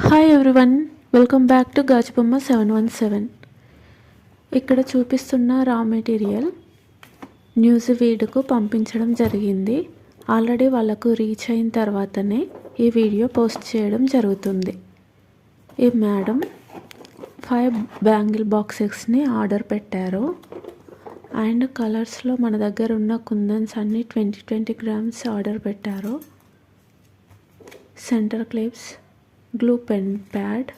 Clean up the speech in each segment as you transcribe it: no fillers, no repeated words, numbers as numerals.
Hi everyone, welcome back to Gajubomma 717. ఇక్కడ చూపిస్తున్న raw material న్యూజివీడ్కు పంపించడం జరిగింది. ఆల్రెడీ వాళ్ళకు రీచ్ అయిన తర్వాతనే ఈ వీడియో పోస్ట్ చేయడం జరుగుతుంది. ఈ మేడం 5 బ్యాంగిల్ బాక్సెస్ని ఆర్డర్ పెట్టారు. అండ్ కలర్స్లో మన దగ్గర ఉన్న కుందన్స్ అన్ని 20 గ్రామ్స్ ఆర్డర్ పెట్టారు. Centre clips, glue pen pad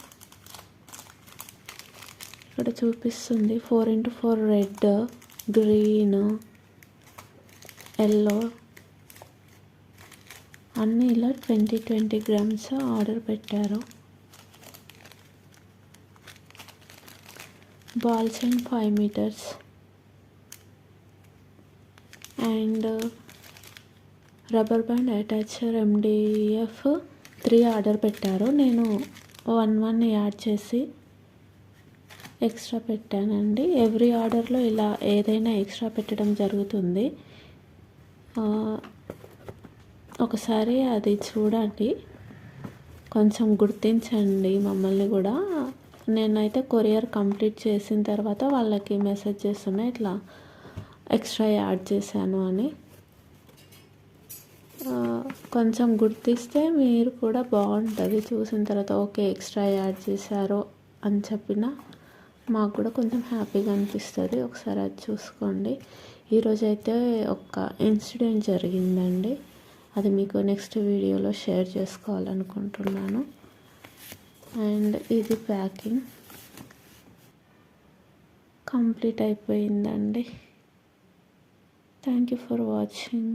ఇక్కడ చూపిస్తుంది. 4x4 రెడ్, గ్రీన్, ఎల్లో అన్నీ ఇలా 20 గ్రామ్స్ ఆర్డర్ పెట్టారు. Balls and 5 meters and rubber band attacher MDF 3 order పెట్టారు. నేను 1 యాడ్ చేసి ఎక్స్ట్రా పెట్టానండి. ఎవ్రీ ఆర్డర్లో ఇలా ఏదైనా ఎక్స్ట్రా పెట్టడం జరుగుతుంది. ఒకసారి అది చూడండి, కొంచెం గుర్తించండి మమ్మల్ని కూడా. నేనైతే కొరియర్ కంప్లీట్ చేసిన తర్వాత వాళ్ళకి మెసేజ్ చేస్తున్నా, ఇట్లా ఎక్స్ట్రా యాడ్ చేశాను అని. కొంచెం గుర్తిస్తే మీరు కూడా బాగుంటుంది. చూసిన తర్వాత ఓకే ఎక్స్ట్రా యాడ్ చేశారు అని చెప్పిన మాకు కూడా కొంచెం హ్యాపీగా అనిపిస్తుంది. ఒకసారి అది చూసుకోండి. ఈరోజైతే ఒక ఇన్సిడెంట్ జరిగిందండి, అది మీకు నెక్స్ట్ వీడియోలో షేర్ చేసుకోవాలనుకుంటున్నాను. అండ్ ఇది ప్యాకింగ్ కంప్లీట్ అయిపోయిందండి. Thank you for watching.